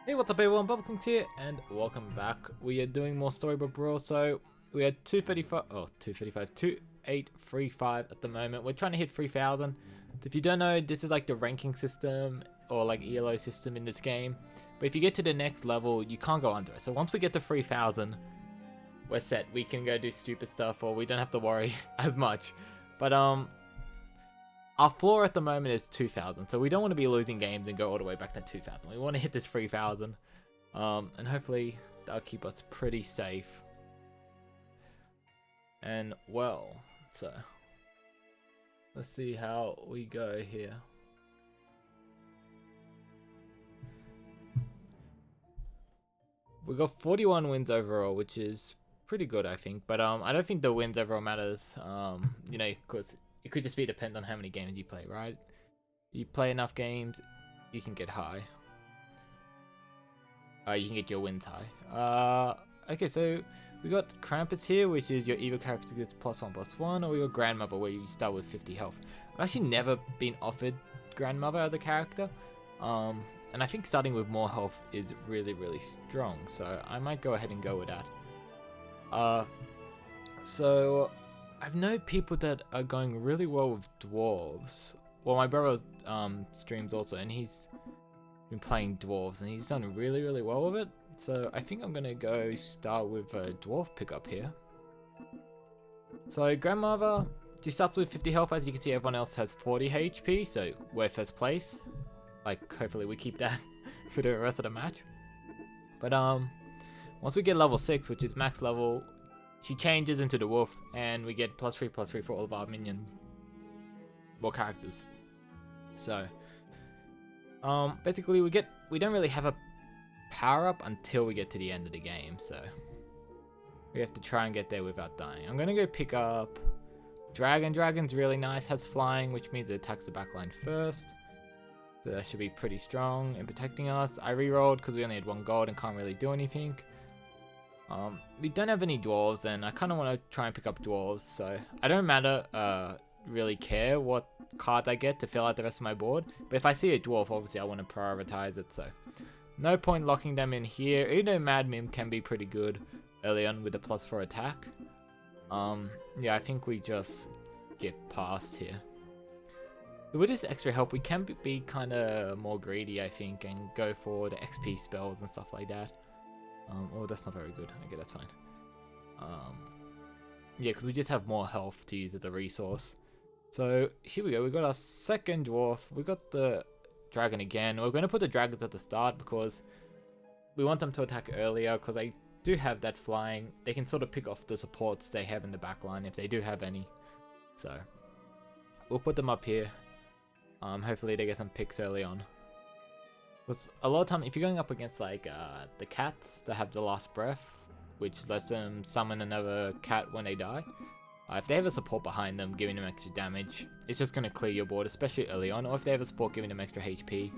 Hey, what's up everyone, Bubblekings here, and welcome back. We are doing more Storybook Brawl, so we are 2835 at the moment. We're trying to hit 3000. So if you don't know, this is like the ranking system, or like ELO system in this game. But if you get to the next level, you can't go under it. So once we get to 3000, we're set. We can go do stupid stuff, or we don't have to worry as much. But our floor at the moment is 2000, so we don't want to be losing games and go all the way back to 2000. We want to hit this 3000, and hopefully that'll keep us pretty safe. And well, so let's see how we go here. We got 41 wins overall, which is pretty good, I think. But I don't think the wins overall matters. You know, because it could just be depend on how many games you play, right? You play enough games, you can get high. You can get your wins high. Okay, so we got Krampus here, which is your evil character gets +1/+1, or we got Grandmother, where you start with 50 health. I've actually never been offered Grandmother as a character, and I think starting with more health is really strong, so I might go ahead and go with that. So I've known people that are going really well with Dwarves. Well, my brother streams also, and he's been playing Dwarves, and he's done really well with it. So I think I'm gonna go start with a Dwarf pickup here. So Grandmother, she starts with 50 health. As you can see, everyone else has 40 HP, so we're first place. Like, hopefully we keep that for the rest of the match. But once we get level 6, which is max level, she changes into the wolf, and we get +3/+3 for all of our minions. More characters. So, basically we don't really have a power up until we get to the end of the game, so we have to try and get there without dying. I'm gonna go pick up Dragon. Dragon's really nice, has flying, which means it attacks the backline first. So that should be pretty strong in protecting us. I rerolled because we only had 1 gold and can't really do anything. We don't have any dwarves, and I kind of want to try and pick up dwarves, so I don't really care what cards I get to fill out the rest of my board, but if I see a dwarf, obviously I want to prioritize it, so no point locking them in here, even though Mad Mim can be pretty good early on with the +4 attack. Yeah, I think we just get past here. With this extra health, we can be kind of more greedy, I think, and go for the XP spells and stuff like that. Oh, that's not very good. Okay, that's fine. Yeah, because we just have more health to use as a resource. So here we go. We got our second dwarf. We got the dragon again. We're going to put the dragons at the start because we want them to attack earlier, because they do have that flying. They can sort of pick off the supports they have in the backline if they do have any. So we'll put them up here. Hopefully they get some picks early on. Because a lot of time, if you're going up against like the cats that have the last breath, which lets them summon another cat when they die, if they have a support behind them giving them extra damage, it's just going to clear your board, especially early on. Or if they have a support giving them extra HP,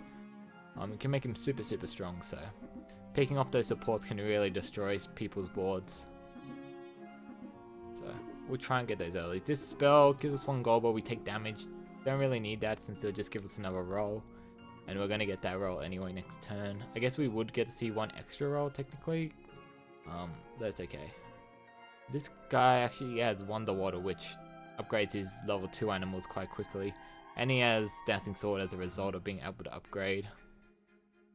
it can make them super strong. So picking off those supports can really destroy people's boards. So we'll try and get those early. This spell gives us 1 gold, but we take damage. Don't really need that since it'll just give us another roll. And we're going to get that roll anyway next turn. I guess we would get to see 1 extra roll technically. That's okay. This guy actually has Wonder Water, which upgrades his level 2 animals quite quickly. And he has Dancing Sword as a result of being able to upgrade.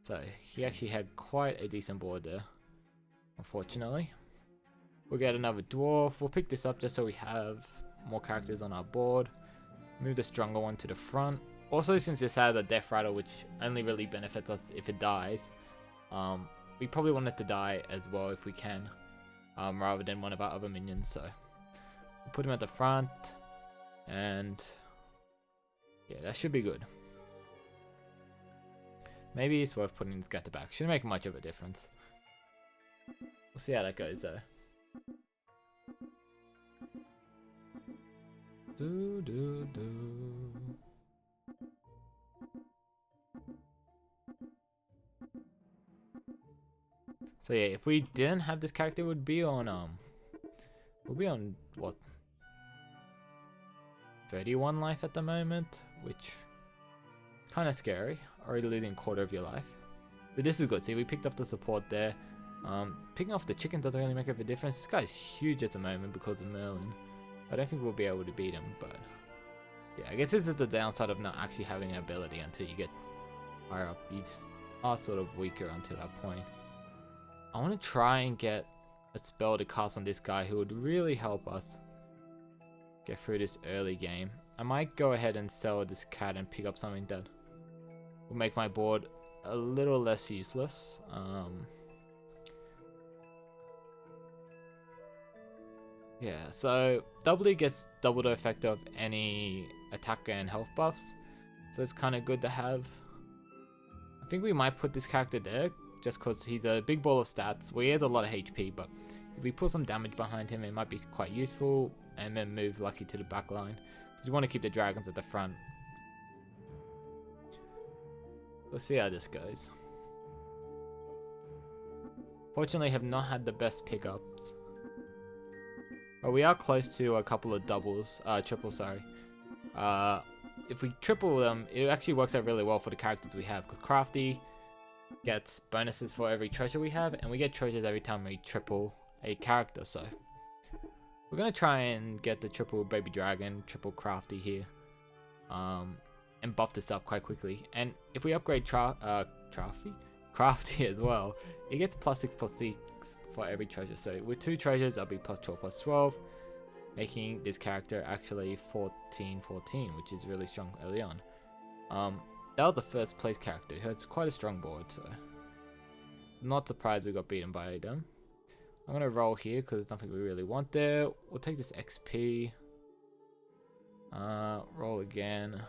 So he actually had quite a decent board there, unfortunately. We'll get another dwarf. We'll pick this up just so we have more characters on our board. Move the stronger one to the front. Also, since this has a death rattle, which only really benefits us if it dies, we probably want it to die as well if we can, rather than one of our other minions. So we'll put him at the front, and yeah, that should be good. Maybe it's worth putting this guy at the back. Shouldn't make much of a difference. We'll see how that goes though. So yeah, if we didn't have this character, we'd be on what, 31 life at the moment, which is kind of scary. Already losing a quarter of your life. But this is good. See, we picked off the support there. Picking off the chicken doesn't really make a difference. This guy's huge at the moment because of Merlin. I don't think we'll be able to beat him, but yeah, I guess this is the downside of not actually having an ability until you get higher up. You just are sort of weaker until that point. I want to try and get a spell to cast on this guy who would really help us get through this early game. I might go ahead and sell this cat and pick up something that will make my board a little less useless. Yeah, so double gets double the effect of any attacker and health buffs, so it's kind of good to have. I think we might put this character there just because he's a big ball of stats. Well, he has a lot of HP, but if we put some damage behind him, it might be quite useful, and then move Lucky to the back line. So we want to keep the dragons at the front. Let's see how this goes. Fortunately, have not had the best pickups. But we are close to a couple of triples, sorry. If we triple them, it actually works out really well for the characters we have. Because Crafty gets bonuses for every treasure we have, and we get treasures every time we triple a character, so we're going to try and get the triple Baby Dragon, triple Crafty here, and buff this up quite quickly. And if we upgrade Crafty as well, it gets +6/+6 for every treasure. So with 2 treasures, that'll be +12/+12, making this character actually 14/14, which is really strong early on. That was the first place character, who has quite a strong board, so not surprised we got beaten by them. I'm gonna roll here because it's something we really want there. We'll take this XP. Roll again.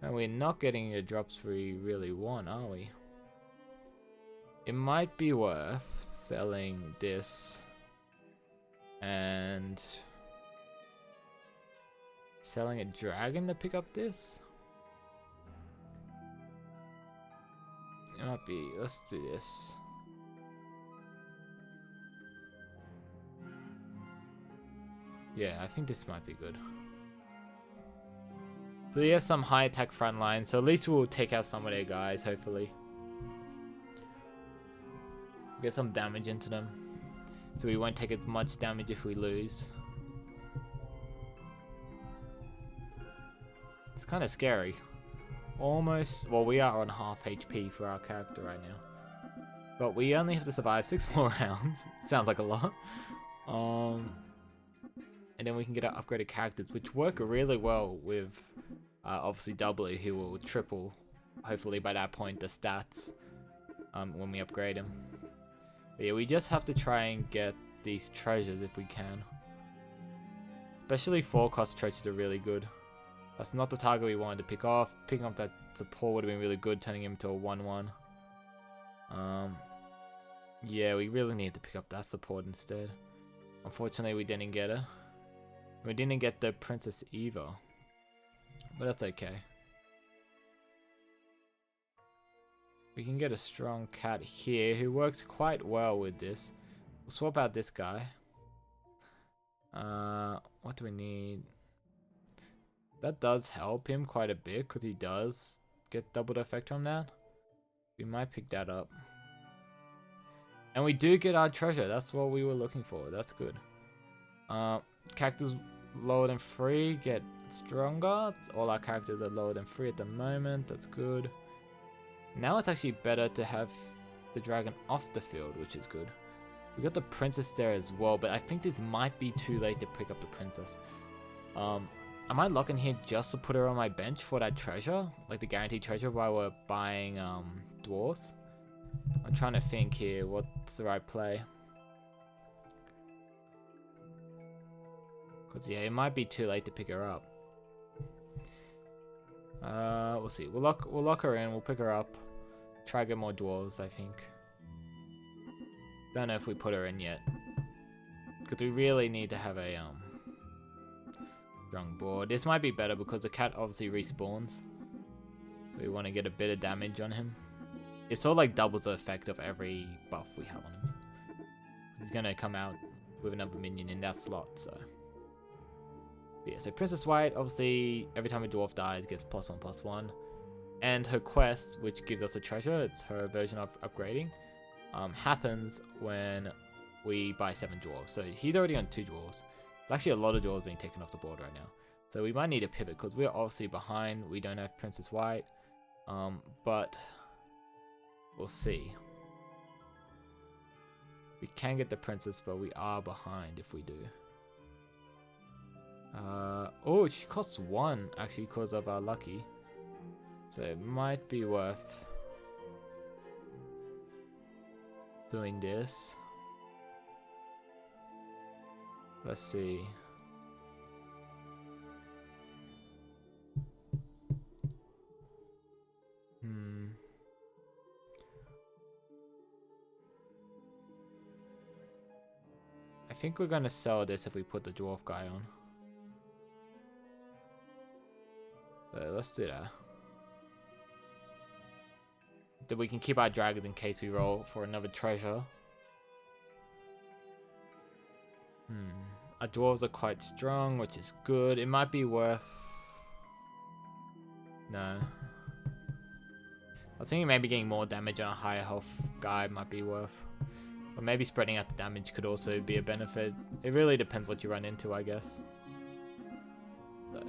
And we're not getting the drops we really want, are we? It might be worth selling this and selling a dragon to pick up this. It might be. Let's do this. Yeah, I think this might be good. So we have some high attack front line, so at least we'll take out some of their guys, hopefully. Get some damage into them, so we won't take as much damage if we lose. It's kind of scary. Almost, well, we are on half HP for our character right now, but we only have to survive 6 more rounds. Sounds like a lot. And then we can get our upgraded characters, which work really well with obviously W, who will triple, hopefully by that point, the stats when we upgrade him. But yeah, we just have to try and get these treasures if we can. Especially 4-cost treasures are really good. That's not the target we wanted to pick off. Picking up that support would have been really good, turning him to a 1/1. Yeah, we really need to pick up that support instead. Unfortunately, we didn't get it. We didn't get the Princess Eva, but that's okay. We can get a strong cat here who works quite well with this. We'll swap out this guy. What do we need? That does help him quite a bit because he does get double the effect from that. We might pick that up. And we do get our treasure. That's what we were looking for. That's good. Characters lower than 3 get stronger. All our characters are lower than 3 at the moment. That's good. Now it's actually better to have the dragon off the field, which is good. We got the princess there as well, but I think this might be too late to pick up the princess. I might lock in here just to put her on my bench for that treasure, like the guaranteed treasure while we're buying dwarves. I'm trying to think here, what's the right play? Because yeah, it might be too late to pick her up. We'll see. We'll lock her in. We'll pick her up. Try to get more dwarves, I think. Don't know if we put her in yet, because we really need to have a strong board. This might be better because the cat obviously respawns, so we want to get a bit of damage on him. It sort of like doubles the effect of every buff we have on him. He's gonna come out with another minion in that slot, so. But yeah, so Princess White, obviously, every time a dwarf dies, gets +1/+1. And her quest, which gives us a treasure, it's her version of upgrading, happens when we buy 7 dwarves. So he's already on 2 dwarves. There's actually a lot of dwarves being taken off the board right now. So we might need a pivot because we're obviously behind. We don't have Princess White, but we'll see. We can get the princess, but we are behind if we do. Oh, she costs 1 actually because of our lucky. So it might be worth doing this. Let's see. I think we're gonna sell this if we put the dwarf guy on. So let's do that. Then we can keep our dragons in case we roll for another treasure. Our dwarves are quite strong, which is good. It might be worth... No. I was thinking maybe getting more damage on a higher health guy might be worth. Or maybe spreading out the damage could also be a benefit. It really depends what you run into, I guess. So,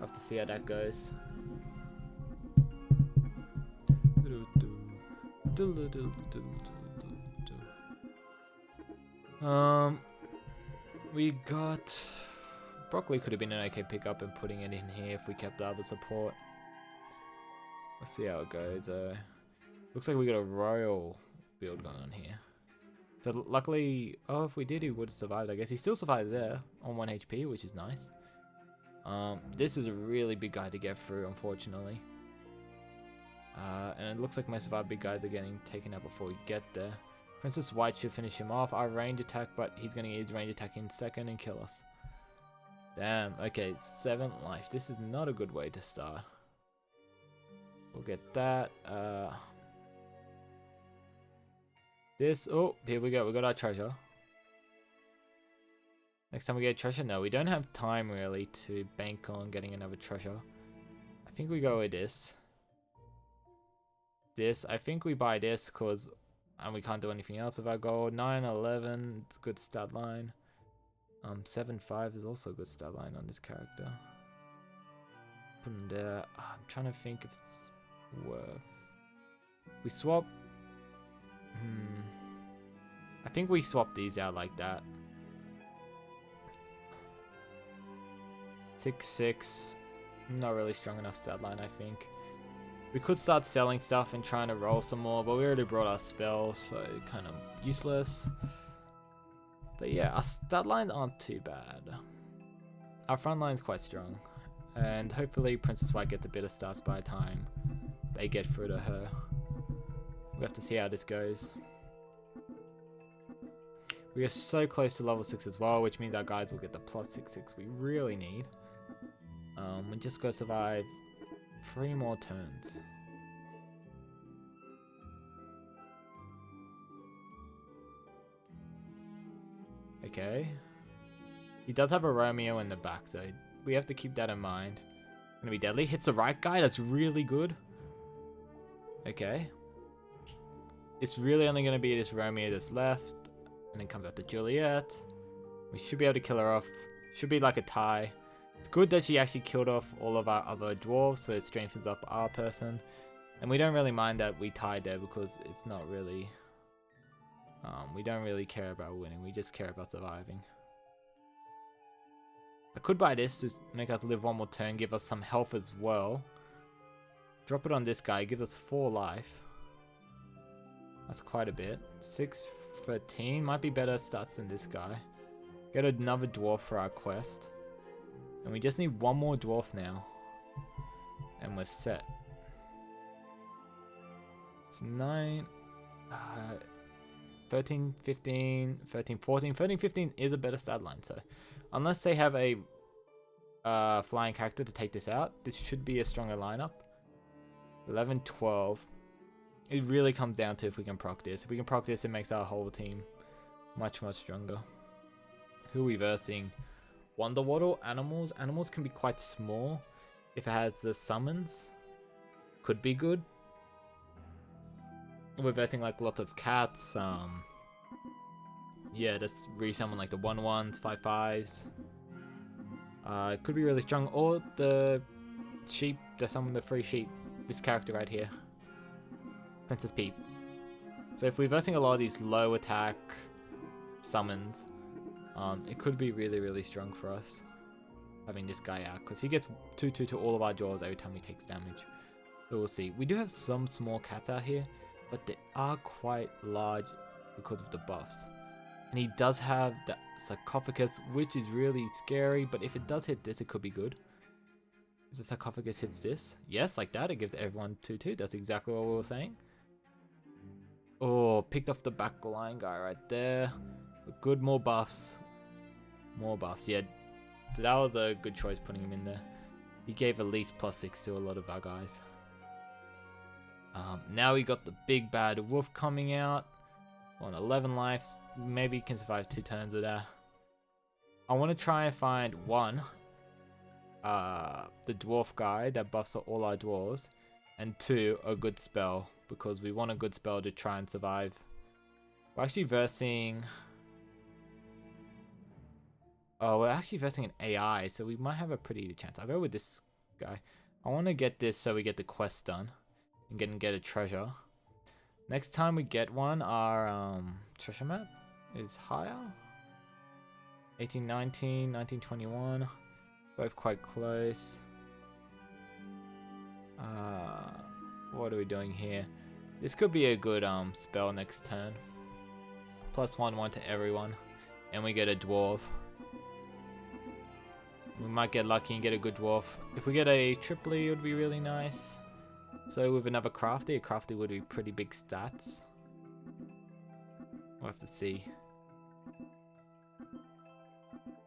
I'll have to see how that goes. We got... Broccoli could have been an okay pickup and putting it in here if we kept the other support. Let's see how it goes. Looks like we got a royal build going on here. So luckily, oh, if we did, he would have survived. I guess he still survived there on 1 HP, which is nice. This is a really big guy to get through, unfortunately. And it looks like most of our big guys are getting taken out before we get there. Princess White should finish him off. Our range attack, but he's going to get his range attack in second and kill us. Damn, okay, 7 life. This is not a good way to start. We'll get that. This, oh, here we go. We got our treasure. Next time we get a treasure, no, we don't have time really to bank on getting another treasure. I think we go with this. I think we buy this because we can't do anything else with our gold. 9, 11, it's a good stat line. 7, 5 is also a good stat line on this character. Put him there. I'm trying to think if it's worth. We swap. I think we swap these out like that. 6, 6. Not really strong enough stat line, I think. We could start selling stuff and trying to roll some more, but we already brought our spells, so kind of useless. But yeah, our stat lines aren't too bad. Our front line's quite strong. And hopefully Princess White gets a bit of stats by the time they get through to her. We have to see how this goes. We are so close to level 6 as well, which means our guides will get the plus 6/6 we really need. We just gotta survive 3 more turns. Okay. He does have a Romeo in the back, so we have to keep that in mind. Gonna be deadly. Hits the right guy, that's really good. Okay. It's really only gonna be this Romeo that's left. And then comes out the Juliet. We should be able to kill her off. Should be like a tie. It's good that she actually killed off all of our other dwarves, so it strengthens up our person. And we don't really mind that we tied there because it's not really... we don't really care about winning, we just care about surviving. I could buy this to make us live 1 more turn, give us some health as well. Drop it on this guy, gives us 4 life. That's quite a bit. 6, 13, might be better stats than this guy. Get another dwarf for our quest. And we just need 1 more dwarf now. And we're set. It's 9... 13, 15, 13, 14. 13, 15 is a better stat line, so... Unless they have a flying character to take this out, this should be a stronger lineup. 11, 12. It really comes down to if we can proc this. If we can proc this, it makes our whole team much, much stronger. Who are we versing? Wonder Waddle, animals. Animals can be quite small. if it has the summons, could be good. We're versing like lots of cats. Yeah, just resummon like the 1/1s, 5/5s. It could be really strong. Or the sheep, there's some of the free sheep. This character right here, Princess Peep. So if we're versing a lot of these low attack summons, it could be really, really strong for us having this guy out, because he gets 2/2 to all of our jaws every time he takes damage. So we'll see. We do have some small cats out here, but they are quite large because of the buffs. And he does have the sarcophagus, which is really scary, but if it does hit this, it could be good. If the sarcophagus hits this, yes, like that, it gives everyone 2/2. That's exactly what we were saying. Oh, picked off the back line guy right there. Good, more buffs. More buffs, yeah. So that was a good choice putting him in there. He gave at least +6 to a lot of our guys. Now we got the big bad wolf coming out on 11 lives. Maybe he can survive 2 turns with that. I want to try and find one, the dwarf guy that buffs all our dwarves, and 2, a good spell, because we want a good spell to try and survive. We're actually versing... Oh, we're actually versing an AI, so we might have a pretty good chance. I'll go with this guy. I want to get this so we get the quest done and get a treasure. Next time we get one, our treasure map is higher. 1819, 1921, both quite close. What are we doing here? This could be a good spell next turn. +1/1 to everyone, and we get a dwarf. We might get lucky and get a good dwarf. If we get a triply, it would be really nice. So with another crafty, a crafty would be pretty big stats. We'll have to see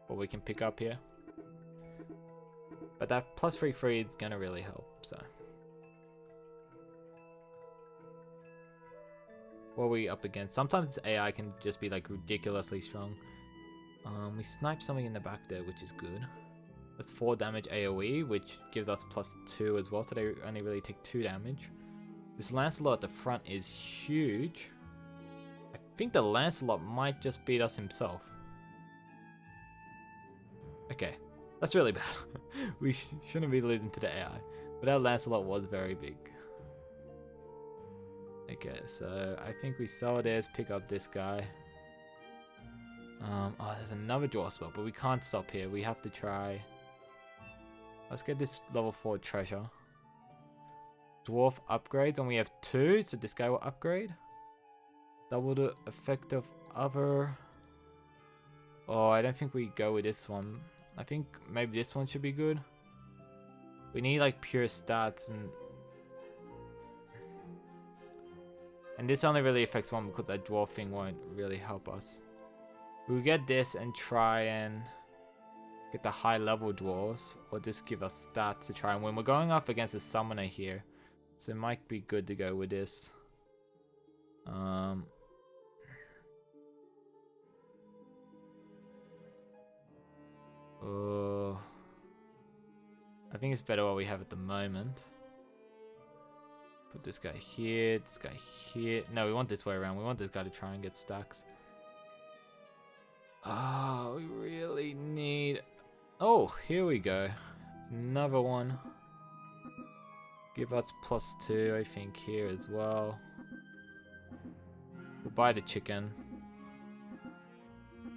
what we can pick up here. But that +3/3 is gonna really help, so. What are we up against? Sometimes this AI can just be like ridiculously strong. We sniped something in the back there, which is good. That's 4 damage AoE, which gives us +2 as well, so they only really take 2 damage. This Lancelot at the front is huge. I think the Lancelot might just beat us himself. Okay, that's really bad. We shouldn't be losing to the AI, but that Lancelot was very big. Okay, so I think we sell this, pick up this guy. Oh, there's another draw spell, but we can't stop here. We have to try... Let's get this level 4 treasure. Dwarf upgrades, and we have 2, so this guy will upgrade. Double the effect of other... Oh, I don't think we go with this one. I think maybe this one should be good. We need like pure stats, and this only really affects one because that dwarf thing won't really help us. We'll get this and try and get the high level dwarves, or just give us stats to try and win. We're going up against a summoner here, so it might be good to go with this. Oh, I think it's better what we have at the moment. Put this guy here, this guy here. No, we want this way around. We want this guy to try and get stacks. Oh, we really need... Oh, here we go. Another one. Give us +2, I think, here as well. We'll buy the chicken.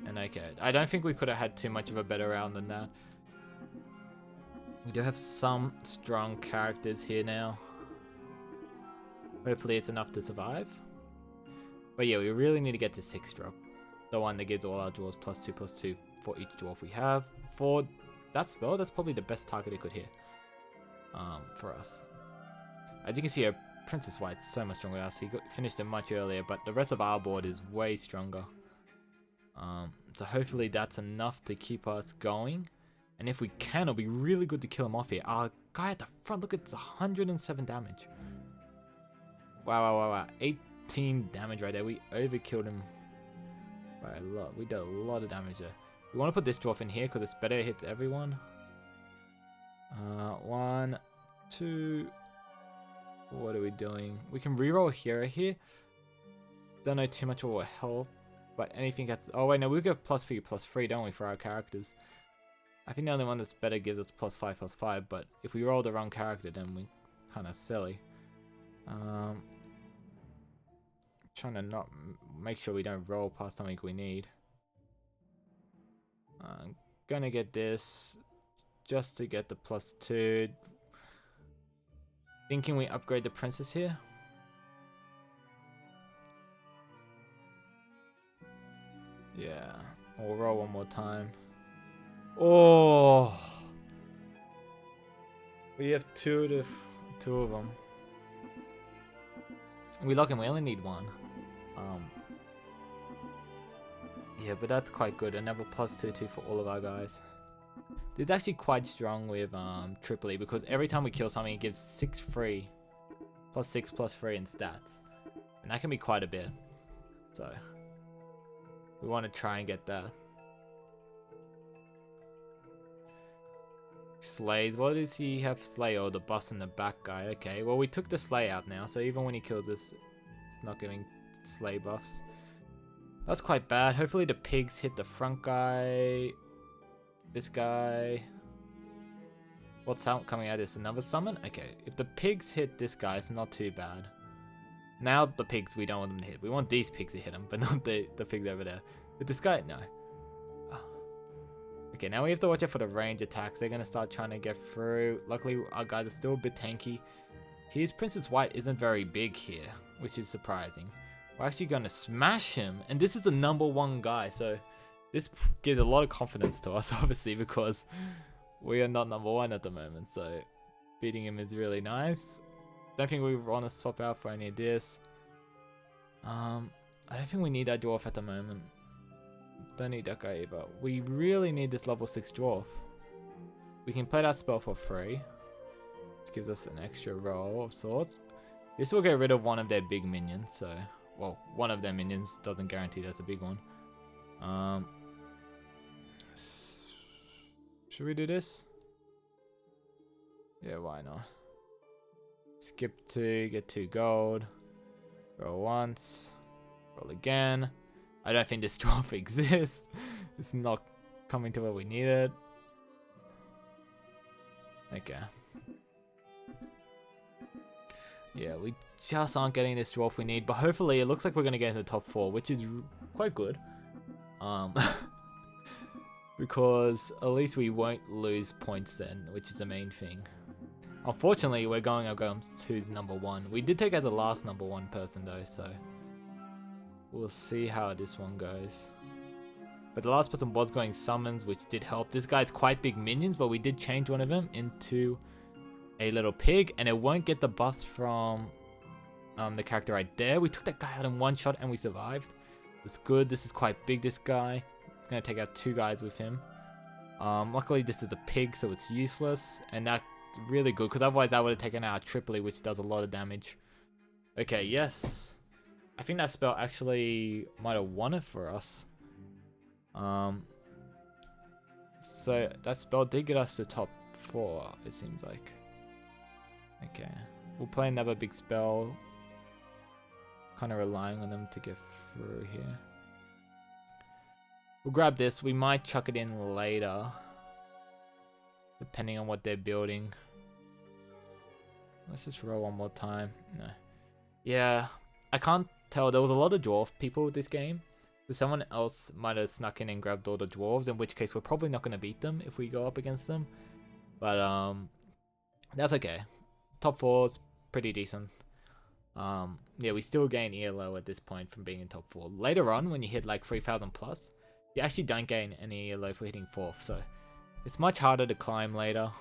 And okay, I don't think we could have had too much of a better round than that. We do have some strong characters here now. Hopefully it's enough to survive. But yeah, we really need to get to 6 drop. The one that gives all our dwarves +2/+2 for each dwarf we have. For that spell, that's probably the best target it could hit. For us. As you can see, Princess White's so much stronger than us. He finished it much earlier, but the rest of our board is way stronger. So hopefully that's enough to keep us going. And if we can, it'll be really good to kill him off here. Our guy at the front, look, it's 107 damage. Wow. 18 damage right there. We overkilled him by a lot. We did a lot of damage there. We want to put this dwarf in here because it's better, it hits everyone. 1, 2. What are we doing? We can reroll hero here. Don't know too much what will help, but anything gets. Oh wait, no, we get +3/+3, don't we, for our characters? I think the only one that's better gives us +5/+5, but if we roll the wrong character, then it's kind of silly. Trying to not make sure we don't roll past something we need. I'm gonna get this just to get the +2. Thinking we upgrade the princess here. Yeah, we'll roll one more time. Oh, we have two of them. We lock him. We only need one. Yeah, but that's quite good. Another +2/2 for all of our guys. This is actually quite strong with Tripoli because every time we kill something, it gives 6 free, +6/+3 in stats, and that can be quite a bit. So we want to try and get that. Slays. What does he have? Slay or the boss in the back guy? Okay. Well, we took the slay out now, so even when he kills us, it's not giving slay buffs. That's quite bad. Hopefully the pigs hit the front guy. This guy. What's coming out? Is another summon? Okay. If the pigs hit this guy, it's not too bad. Now the pigs, we don't want them to hit. We want these pigs to hit him, but not the pigs over there. But this guy, no. Okay, now we have to watch out for the range attacks. They're going to start trying to get through. Luckily, our guys are still a bit tanky. His Princess White isn't very big here, which is surprising. We're actually going to smash him. And this is the #1 guy, so this gives a lot of confidence to us, obviously, because we are not #1 at the moment. So beating him is really nice. Don't think we want to swap out for any of this. I don't think we need that dwarf at the moment. Don't need that guy either. We really need this level 6 dwarf. We can play that spell for free, which gives us an extra roll of sorts. This will get rid of one of their big minions, so, well, one of their minions doesn't guarantee that's a big one. Should we do this? Yeah, why not? Skip 2, get 2 gold. Roll once. Roll again. I don't think this dwarf exists. It's not coming to where we need it. Okay. Yeah, we just aren't getting this dwarf we need, but hopefully it looks like we're going to get into the top 4, which is quite good. Because at least we won't lose points then, which is the main thing. Unfortunately, we're going against who's #1. We did take out the last #1 person though, so we'll see how this one goes. But the last person was going summons, which did help. This guy's quite big minions, but we did change one of them into a little pig, and it won't get the buffs from the character right there. We took that guy out in one shot and we survived. It's good. This is quite big, this guy. It's going to take out 2 guys with him. Luckily, this is a pig, so it's useless. And that's really good, because otherwise I would have taken out Tripoli, which does a lot of damage. Okay, yes. I think that spell actually might have won it for us. So that spell did get us to top 4, it seems like. Okay, we'll play another big spell. Kind of relying on them to get through here. We'll grab this. We might chuck it in later, depending on what they're building. Let's just roll one more time. No. Yeah, I can't tell. There was a lot of dwarf people this game. So someone else might have snuck in and grabbed all the dwarves, in which case we're probably not going to beat them if we go up against them. But that's okay. Top 4 is pretty decent. Yeah, we still gain ELO at this point from being in top 4. Later on, when you hit like 3,000 plus, you actually don't gain any ELO for hitting 4th. So it's much harder to climb later.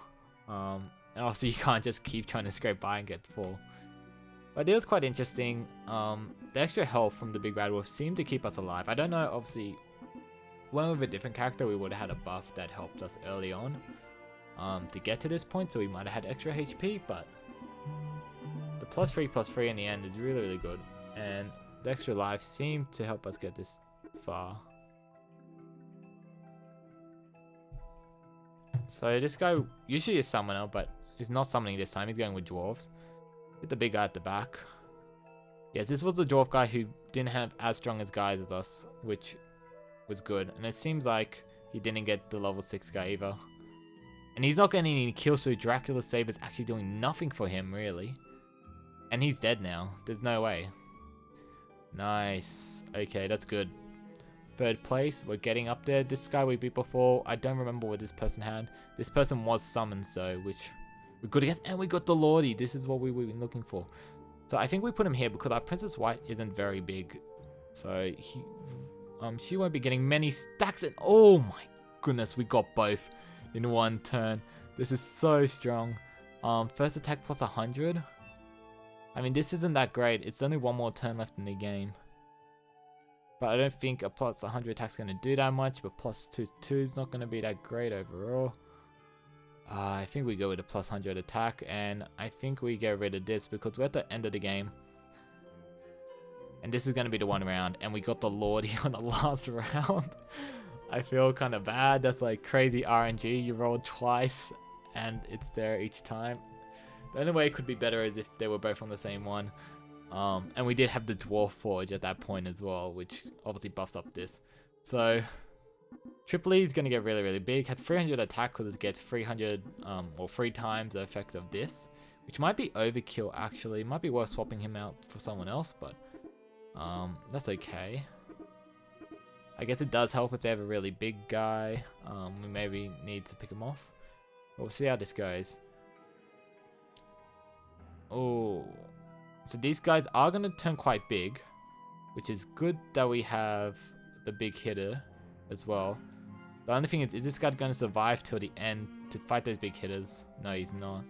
And also you can't just keep trying to scrape by and get 4. But it was quite interesting. The extra health from the Big Bad Wolf seemed to keep us alive. I don't know, obviously, when with a different character, we would have had a buff that helped us early on to get to this point, so we might have had extra HP, but the +3/+3 in the end is really, really good. And the extra life seemed to help us get this far. So this guy usually is summoner, but he's not summoning this time. He's going with dwarves. Get the big guy at the back. Yes, this was the dwarf guy who didn't have as strong as guys as us, which was good. And it seems like he didn't get the level 6 guy either. And he's not getting any kills, so Dracula's Saber's actually doing nothing for him, really. And he's dead now. There's no way. Nice. Okay, that's good. Third place. We're getting up there. This guy we beat before. I don't remember what this person had. This person was summoned, so which we're good against. And we got the Lordy. This is what we've been looking for. So I think we put him here because our Princess White isn't very big. So she won't be getting many stacks. And oh my goodness, we got both in one turn. This is so strong. First attack plus 100. I mean, this isn't that great. It's only one more turn left in the game. But I don't think a plus 100 attack's going to do that much. But plus 2 is not going to be that great overall. I think we go with a plus 100 attack. And I think we get rid of this because we're at the end of the game. And this is going to be the one round. And we got the Lordy on the last round. I feel kind of bad. That's like crazy RNG. You roll twice and it's there each time. The only way it could be better is if they were both on the same one. And we did have the Dwarf Forge at that point as well, which obviously buffs up this. So, Tripoli is going to get really, really big. Has 300 attack because it gets 300, or 3 times the effect of this. Which might be overkill actually. It might be worth swapping him out for someone else, but that's okay. I guess it does help if they have a really big guy. We maybe need to pick him off. But we'll see how this goes. Oh, so these guys are going to turn quite big, which is good that we have the big hitter as well. The only thing is this guy going to survive till the end to fight those big hitters? No, he's not.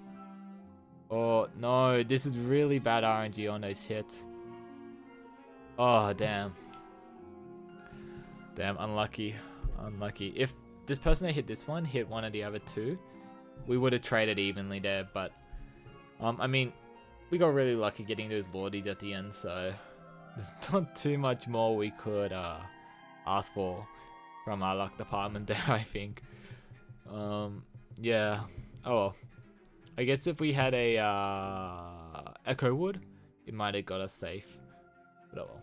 Oh, no, this is really bad RNG on those hits. Oh, damn. Damn, unlucky. Unlucky. If this person that hit this one hit one of the other 2, we would have traded evenly there, but I mean, we got really lucky getting those Lordies at the end, so there's not too much more we could ask for from our luck department there, I think. Yeah. Oh well. I guess if we had a Echo Wood, it might have got us safe. But oh well.